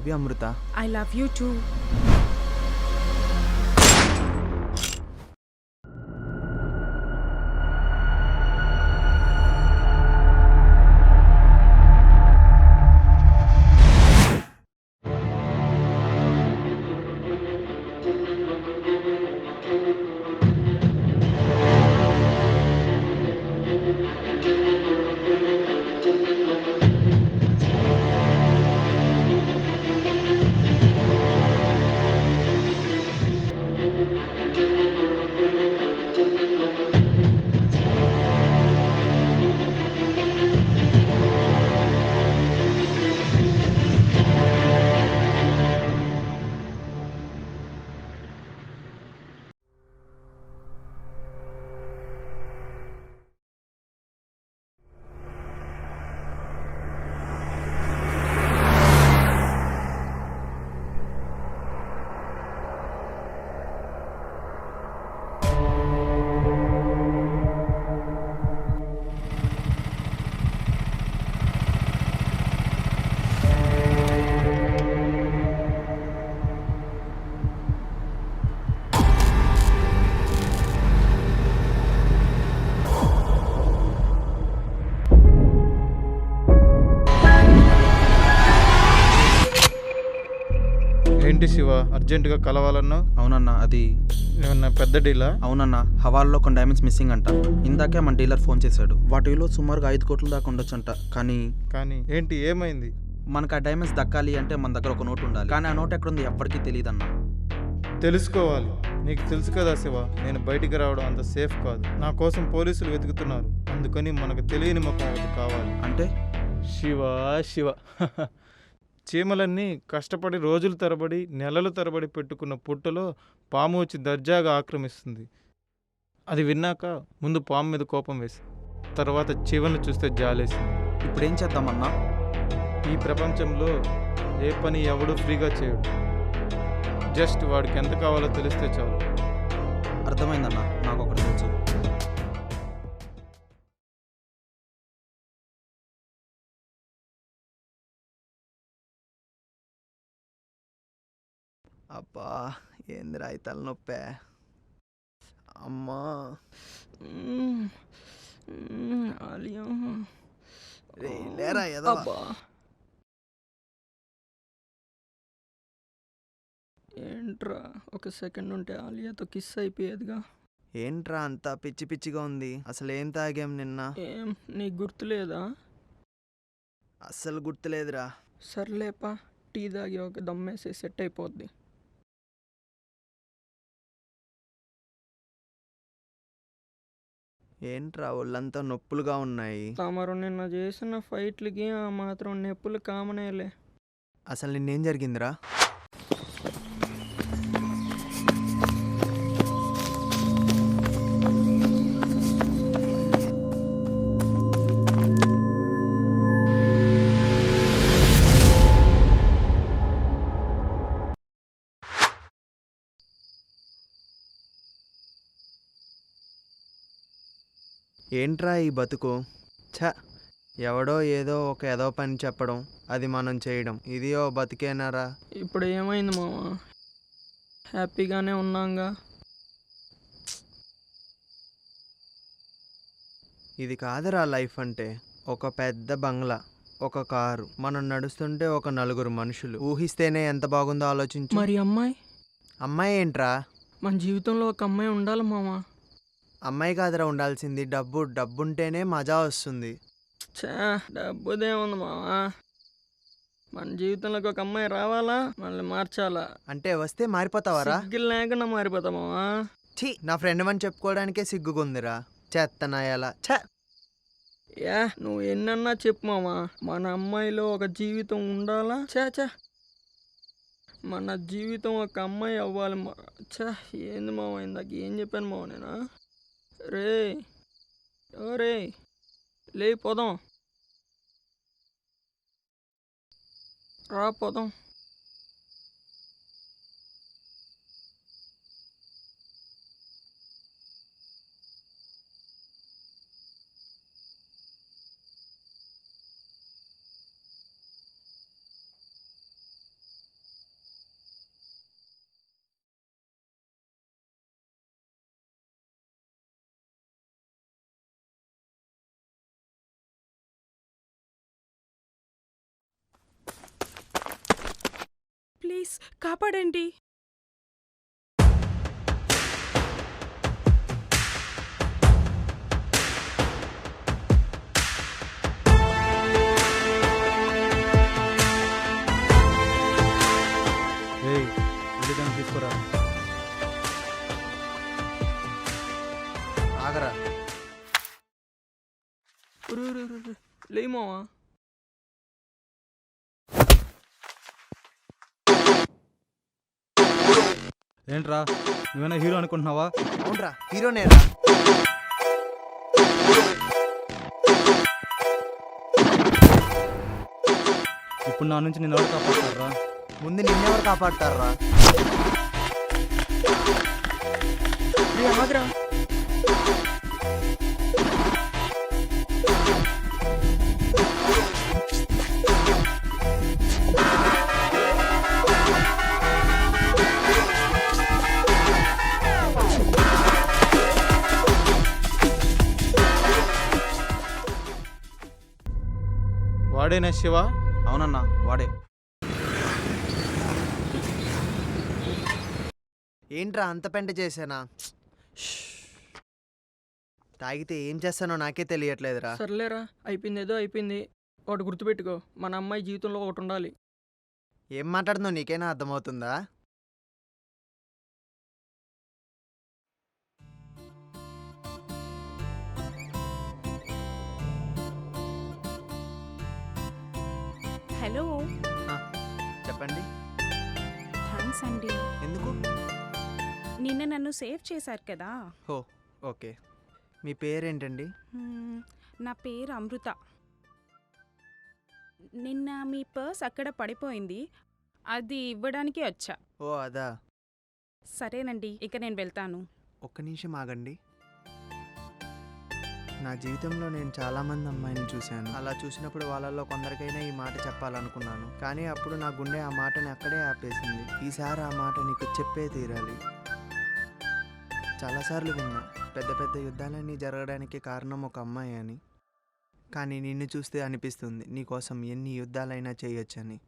Love you Amrutha. I love you too. ఏంటి శివ, అర్జెంటుగా కలవాలన్నావు? అవునన్నా, అది ఏమన్నా పెద్ద డీలా? అవునన్నా, హవాల్లో కొన్ని డైమండ్స్ మిస్సింగ్ అంట. ఇందాకే మన డీలర్ ఫోన్ చేశాడు. వాటి విలువ సుమారుగా 5 కోట్ల దాకా ఉండొచ్చంట. కానీ ఏంటి, ఏమైంది? మనకు ఆ డైమండ్స్ దక్కాలి అంటే మన దగ్గర ఒక నోట్ ఉండాలి. కానీ ఆ నోట్ ఎక్కడుంది ఎప్పటికీ తెలియదన్నా. తెలుసుకోవాలి. నీకు తెలుసు కదా శివ, నేను బయటికి రావడం అంత సేఫ్ కాదు. నా కోసం పోలీసులు వెతుకుతున్నారు. అందుకని మనకు తెలియని ముఖం ఒకటి కావాలి. అంటే శివ శివ చీమలన్నీ కష్టపడి రోజుల తరబడి నెలల తరబడి పెట్టుకున్న పుట్టలో పాము వచ్చి దర్జాగా ఆక్రమిస్తుంది. అది విన్నాక ముందు పాము మీద కోపం వేసి తర్వాత చీమలను చూస్తే జాలేసింది. ఇప్పుడేం చేద్దామన్నా? ఈ ప్రపంచంలో ఏ పని ఎవడూ ఫ్రీగా చేయడు. జస్ట్ వాడికి ఎంత కావాలో తెలిస్తే చాలు. అర్థమైందన్నా, నాకు ఒకటి తెలుసు. అబ్బా, ఏందిరా ఈ తలనొప్పే. అమ్మా, ఆలియా లేరా ఏదో. ఏంట్రా, ఒక సెకండ్ ఉంటే ఆలియాతో కిస్ అయిపోయేదిగా. ఏంట్రా అంతా పిచ్చి పిచ్చిగా ఉంది? అసలు ఏం తాగాం నిన్న? ఏం నీకు గుర్తులేదా? అస్సలు గుర్తులేదురా. సర్లేపా, టీ తాగి ఒక దమ్మేసి సెట్ అయిపోద్ది. ఏంట్రా ఒళ్ళంతా నొప్పులుగా ఉన్నాయి? తమరు నిన్న చేసిన ఫైట్లకి ఆ మాత్రం నొప్పులు కామనేలే. అసలు నిన్నేం జరిగిందిరా? ఏంట్రా ఈ బతుకు? ఛ, ఎవడో ఏదో ఒక ఏదో పని చెప్పడం, అది మనం చేయడం, ఇది ఓ బతికేనారా? ఇప్పుడు ఏమైంది మామ? హ్యాపీగానే ఉన్నాంగా. ఇది కాదురా లైఫ్ అంటే. ఒక పెద్ద బంగ్లా, ఒక కారు, మనం నడుస్తుంటే ఒక నలుగురు మనుషులు. ఊహిస్తేనే ఎంత బాగుందో ఆలోచించు. మరి అమ్మాయి? అమ్మాయి ఏంట్రా? మన జీవితంలో ఒక అమ్మాయి ఉండాలి మామ. అమ్మాయి కాదురా ఉండాల్సింది, డబ్బు. డబ్బుంటేనే మజా వస్తుంది. ఛా, డబ్బుదేముంది మామ. మన జీవితంలోకి ఒక అమ్మాయి రావాలా, మళ్ళీ మార్చాలా. అంటే వస్తే మారిపోతావారా? సిగ్గులు లేకుండా మారిపోతా మామ. ఛీ, నా ఫ్రెండ్ అని చెప్పుకోవడానికే సిగ్గుకుందిరా. చెత్తనాయాల. ఛ, నువ్వు ఎన్నన్నా చెప్పు మామ, మన అమ్మాయిలో ఒక జీవితం ఉండాలా. చా, మన జీవితం ఒక అమ్మాయి అవ్వాలి. ఛా, ఏంది మామ, ఇందాక ఏం చెప్పాను మామ నేను? రే లే, పోదాం రా, పోదాం. ప్లీజ్ కాపాడండి. ఏయ్ వెళ్ళిదాన్ని తీసుకురా. ఆగరా. లే మావా. ఏంట్రా నువ్వేనా హీరో అనుకుంటున్నావా? అవునరా, హీరోనేరా. ఇప్పుడు నా నుంచి నేను ఎవరు కాపాడతారా? ముందు నిన్నెవరు కాపాడతారా? రే ఆగ్రా. వాడేనా శివ? అవునన్నా వాడే. ఏంట్రా అంత పెంట చేశానా? తాగితే ఏం చేస్తానో నాకే తెలియట్లేదురా. సర్లేరా, అయిపోయింది ఏదో అయిపోయింది. ఒకటి గుర్తుపెట్టుకో, మన అమ్మాయి జీవితంలో ఒకటి ఉండాలి. ఏం మాట్లాడుతున్నావు నీకైనా అర్థమవుతుందా? హలో, చెప్పండి. థ్యాంక్స్ అండి. ఎందుకు? నిన్న నన్ను సేవ్ చేశారు కదా. ఓ ఓకే. మీ పేరేంటండి? నా పేరు అమృత. నిన్న మీ పర్స్ అక్కడ పడిపోయింది, అది ఇవ్వడానికి వచ్చా. ఓ అదా. సరేనండి, ఇక నేను వెళ్తాను. ఒక్క నిమిషం ఆగండి. నా జీవితంలో నేను చాలామంది అమ్మాయిని చూశాను. అలా చూసినప్పుడు వాళ్ళల్లో కొందరికైనా ఈ మాట చెప్పాలనుకున్నాను, కానీ అప్పుడు నా గుండె ఆ మాటని అక్కడే ఆపేసింది. ఈసారి ఆ మాట నీకు చెప్పే తీరాలి. చాలాసార్లు విన్నా పెద్ద పెద్ద యుద్ధాలన్నీ జరగడానికి కారణం ఒక అమ్మాయి అని, కానీ నిన్ను చూస్తే అనిపిస్తుంది నీకోసం ఎన్ని యుద్ధాలైనా చేయొచ్చని.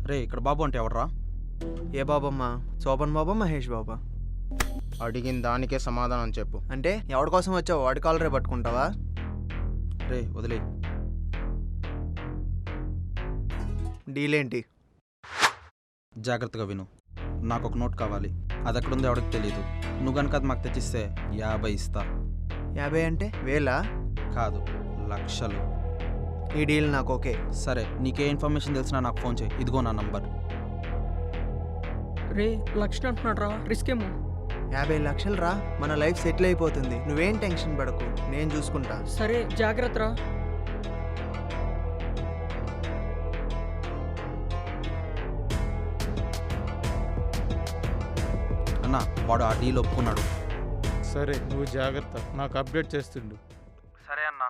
రే ఇక్కడ బాబు అంటే ఎవడరా? ఏ బాబమ్మా? శోభన్ బాబా, మహేష్ బాబా? అడిగిన దానికే సమాధానం చెప్పు. అంటే ఎవడి కోసం వచ్చావు? వాడి కాలరే పట్టుకుంటావా? రే వదిలే. డీల్ ఏంటి? జాగ్రత్తగా విను. నాకు ఒక నోట్ కావాలి, అది ఎక్కడుందో ఎవరికి తెలియదు. నువ్వు కనుక అది మాకు తెచ్చిస్తే 50 ఇస్తా. 50 అంటే వేలా? కాదు, లక్షలు. ఈ డీల్ నాకు ఓకే. సరే, నీకే ఇన్ఫర్మేషన్ తెలిసినా నాకు ఫోన్ చేయి. ఇదిగో నా నంబర్. రే లక్షలు అంటున్నాడు రా, రిస్క్ ఏమో. 50 లక్షలు రా, మన లైఫ్ సెటిల్ అయిపోతుంది. నువ్వేం టెన్షన్ పడకు, నేను చూసుకుంటా. సరే జాగ్రత్త రా. అన్నా వాడు ఆ డీల్ ఒప్పుకున్నాడు. సరే నువ్వు జాగ్రత్త, నాకు అప్డేట్ చేస్తుండు. సరే అన్నా.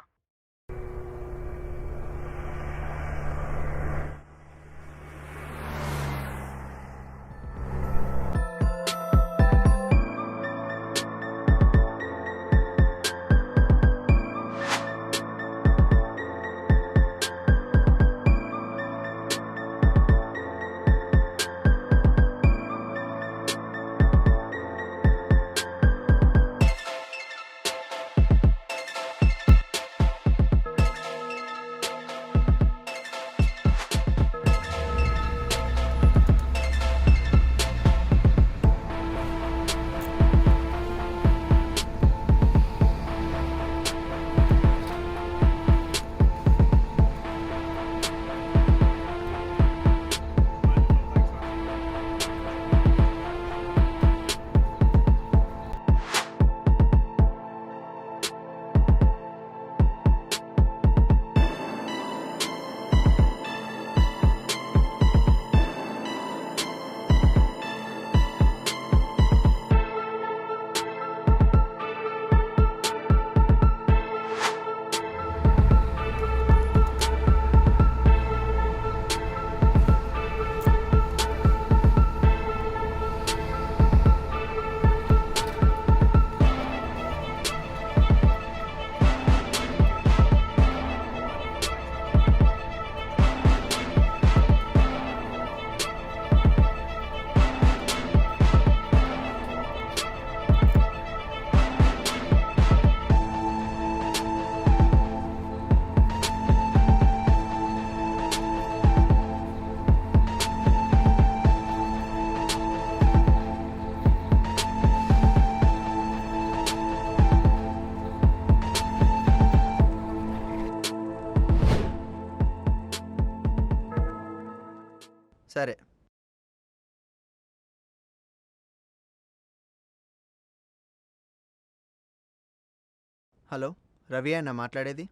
హలో, రవి అన్న మాట్లాడేది?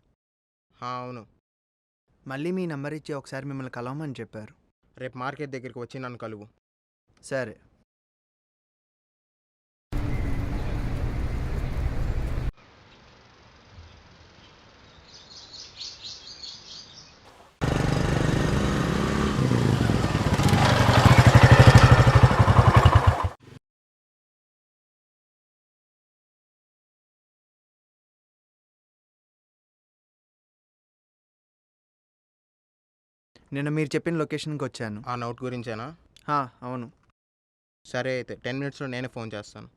అవును. మళ్ళీ మీ నెంబర్ ఇచ్చి ఒకసారి మిమ్మల్ని కలవమని చెప్పారు. రేపు మార్కెట్ దగ్గరికి వచ్చి నన్ను కలువు. సరే. నిన్న మీరు చెప్పిన లొకేషన్కి వచ్చాను. ఆ నోట్ గురించేనా? అవును. సరే అయితే 10 మినిట్స్లో నేనే ఫోన్ చేస్తాను.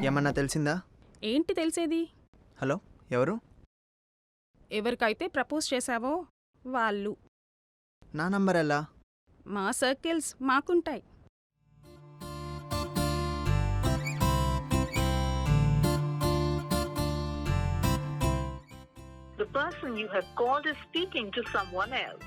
ఏమన్నా తెలిసిందా? ఏంటి తెలిసేది? హలో, ఎవరు? ఎవరికైతే ప్రపోజ్ చేశావో వాళ్ళు. నా నంబర్ ఎలా? మా circles మాకుంటాయి. The person you have called is speaking to someone else.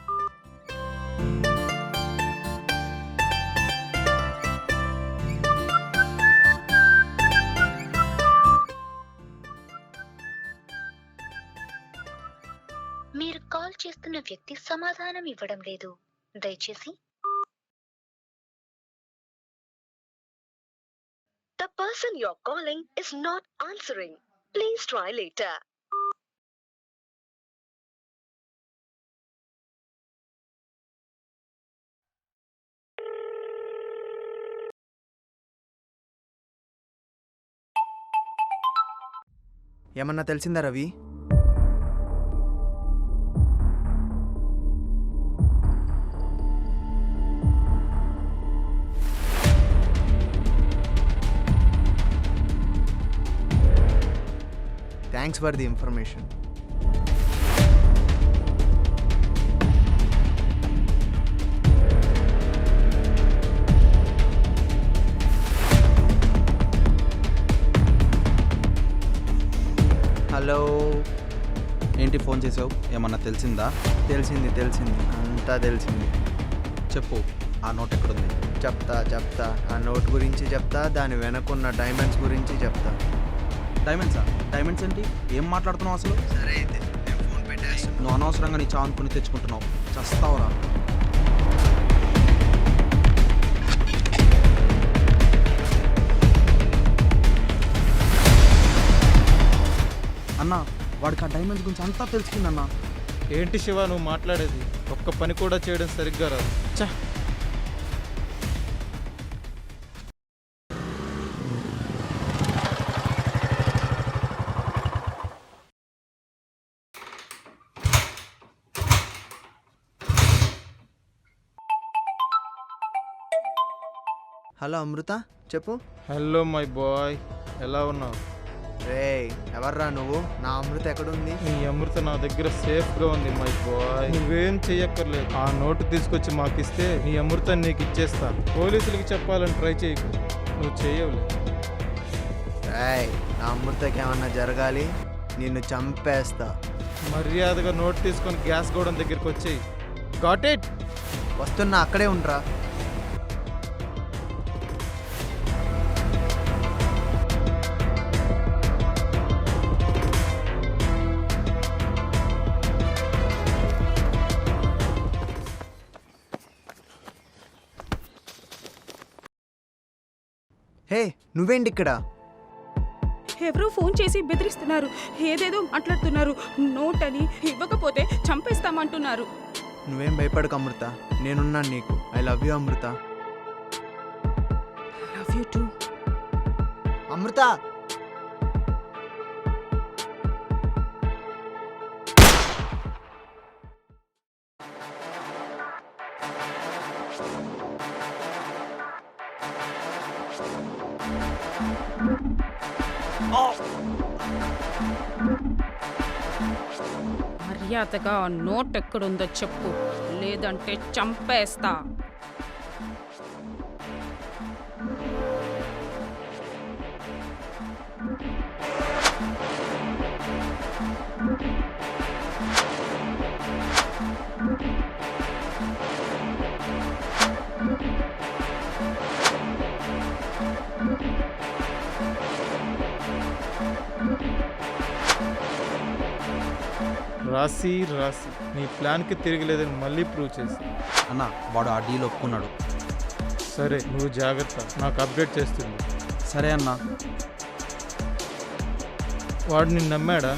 మీరు కాల్ చేస్తున్న వ్యక్తి సమాధానం ఇవ్వడం లేదు. దయచేసి The person you're calling is not answering. Please try later. ఏమన్నా తెలిసిందా Ravi? Thanks for the information. Hello. ఏంటి ఫోన్ చేసావు? ఏమన్నా తెలిసిందా? తెలిసింది, అంతా తెలిసింది. చెప్పు, ఆ నోట్ ఎక్కడుంది? చెప్తా. ఆ నోట్ గురించి చెప్తా, దాని వెనకున్న డైమండ్స్ గురించి చెప్తా. డైమండ్సా? డైమండ్స్ ఏంటి? ఏం మాట్లాడుతున్నావు అసలు? సరే అయితే నేను ఫోన్ పెట్టేస్తాను. నువ్వు అనవసరంగా నీ చావుని తెచ్చుకుంటున్నావు. చస్తావురా. అన్నా, వాడికి ఆ డైమండ్స్ గురించి అంతా తెలిసిందన్నా. ఏంటి శివ నువ్వు మాట్లాడేది? ఒక్క పని కూడా చేయడం సరిగ్గా రాదు. ఛ! హలో అమృత, చెప్పు. హలో మై బాయ్, ఎలా ఉన్నావు? రేయ్, ఎవర్రా నువ్వు? నా అమృత ఎక్కడుంది? నీ అమృత నా దగ్గర సేఫ్గా ఉంది మై బాయ్. నువ్వేం చెయ్యక్కర్లేదు. ఆ నోటు తీసుకొచ్చి మాకిస్తే నీ అమృత నీకు ఇచ్చేస్తా. పోలీసులకి చెప్పాలని ట్రై చేయకు, నువ్వు చేయవులే. రేయ్, నా అమృతకి ఏమన్నా జరగాలి, నిన్ను చంపేస్తా. మర్యాదగా నోటు తీసుకొని గ్యాస్ గోడం దగ్గరికి వచ్చేయి. Got it? వస్తున్నా, అక్కడే ఉండరా. హే, నువ్వేంటి ఇక్కడ? ఎవరో ఫోన్ చేసి బెదిరిస్తున్నారు, ఏదేదో మాట్లాడుతున్నారు. నోట్ అని ఇవ్వకపోతే చంపేస్తామంటున్నారు. నువ్వేం భయపడకు అమృత, నేనున్నాను నీకు. I love you Amrutha. Love you too. Amrutha, మర్యాదగా నోట్ ఎక్కడుందో చెప్పు, లేదంటే చంపేస్తా. రాసి నీ ప్లాన్కి తిరగలేదని మళ్ళీ ప్రూవ్ చేసి. అన్న వాడు ఆ డీల్ ఒప్పుకున్నాడు. సరే నువ్వు జాగ్రత్త, నాకు అప్డేట్ చేస్తుంది. సరే అన్న. వాడు నిన్ను నమ్మాడా?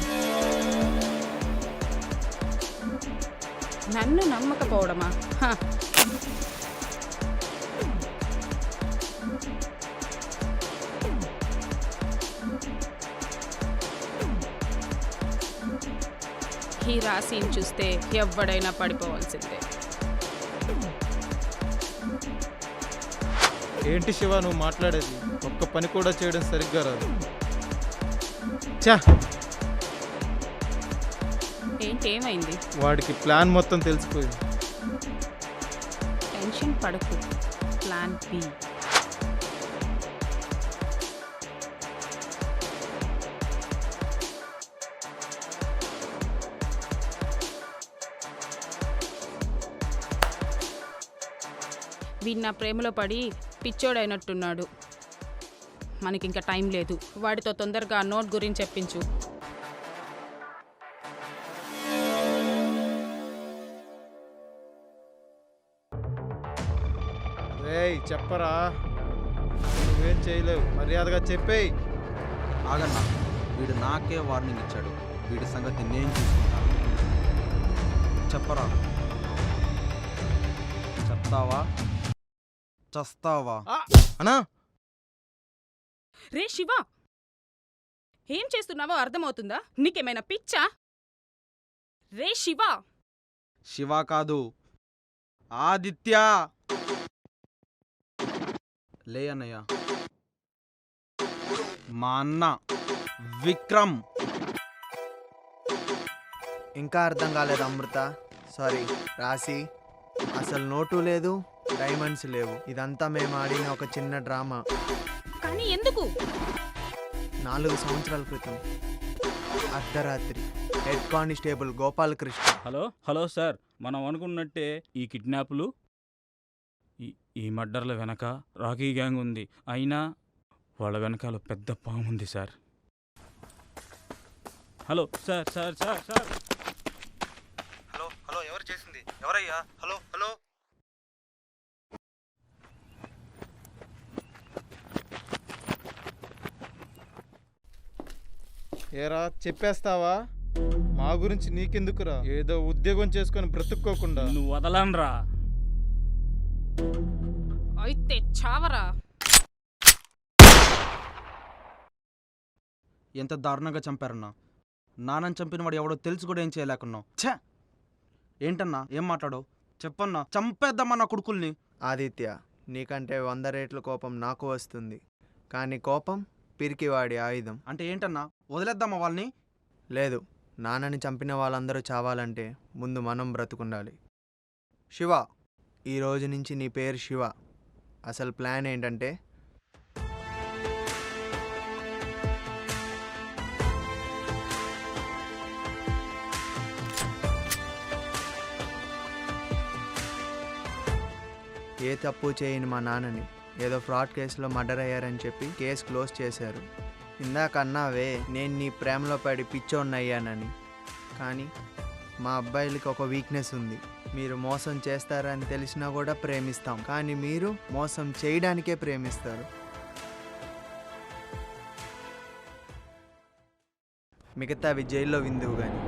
నన్ను నమ్మకపోవడమా? హ. ఈ రాశిని చూస్తే ఎవడైనా పడిపోవాల్సిందే. ఏంటి శివ నువ్వు మాట్లాడేది? ఒక్క పని కూడా చేయడం సరిగ్గా రాదు. చా, ఏంటేమైంది? వాడికి ప్లాన్ మొత్తం తెలిసిపోయింది. టెన్షన్ పడకు, ప్లాన్ బి. వీడు నా ప్రేమలో పడి పిచ్చోడైనట్టున్నాడు. మనకింకా టైం లేదు. వాడితో తొందరగా నోట్ గురించి చెప్పించు. రేయ్ చెప్పరా, నువ్వేం చేయలేవు, మర్యాదగా చెప్పేయ్. ఆగన్నా, వీడు నాకే వార్నింగ్ ఇచ్చాడు. వీడి సంగతి నేను చూసుకుంటాను. చెప్పరా. చెప్తావా చస్తావా? అన్నా రే శివ, ఏం చేస్తున్నావో అర్థమవుతుందా? నీకేమైనా పిచ్చా? రే శివ. శివ కాదు, ఆదిత్య. లే అన్నయ్య. మా అన్న విక్రమ్. ఇంకా అర్థం కాలేదు అమృత, సారీ రాసి. అసలు నోటు లేదు, డైమండ్స్ లేవు. ఇదంతా మేము ఆడిన ఒక చిన్న డ్రామా. కానీ ఎందుకు? 4 సంవత్సరాల క్రితం అర్ధరాత్రి head constable Gopalakrishna. Hello sir, మనం అనుకున్నట్టే ఈ కిడ్నాపులు, ఈ మర్డర్ల వెనక రాకీ గ్యాంగ్ ఉంది. అయినా వాళ్ళ వెనకాల పెద్ద పాము ఉంది sir. Hello sir sir sir sir hello ఎవరు చేసింది? ఎవరయ్యా? హలో. ఏరా చెప్పేస్తావా? మా గురించి నీకెందుకురా? ఏదో ఉద్యోగం చేసుకొని బ్రతుక్కోకుండా. నువ్వు వదలనరా. అయితే చావరా. ఎంత దారుణంగా చంపారన్నా. నాన్నని చంపిన వాడు ఎవడో తెలుసు కూడా ఏం చేయలేకున్నావు. ఛే, ఏంటన్నా ఏం మాట్లాడో చెప్పన్నా. చంపేద్దామా నా కొడుకుల్ని. ఆదిత్య, నీకంటే 100 రెట్ల కోపం నాకు వస్తుంది, కానీ కోపం పిరికివాడి ఆయుధం. అంటే ఏంటన్నా, వదిలేద్దామా వాళ్ళని? లేదు, నాన్నని చంపిన వాళ్ళందరూ చావాలంటే ముందు మనం బ్రతుకుండాలి. శివ, ఈ రోజు నుంచి నీ పేరు శివ. అసలు ప్లాన్ ఏంటంటే, ఏ తప్పు చేయని మా నాన్నని ఏదో ఫ్రాడ్ కేసులో మర్డర్ అయ్యారని చెప్పి కేసు క్లోజ్ చేశారు. ఇందాక అన్నావే నేను నీ ప్రేమలో పడి పిచ్చోన్నయ్యానని, కానీ మా అబ్బాయిలకి ఒక వీక్నెస్ ఉంది. మీరు మోసం చేస్తారని తెలిసినా కూడా ప్రేమిస్తాం, కానీ మీరు మోసం చేయడానికే ప్రేమిస్తారు. మిగతావి జైల్లో విందువు కానీ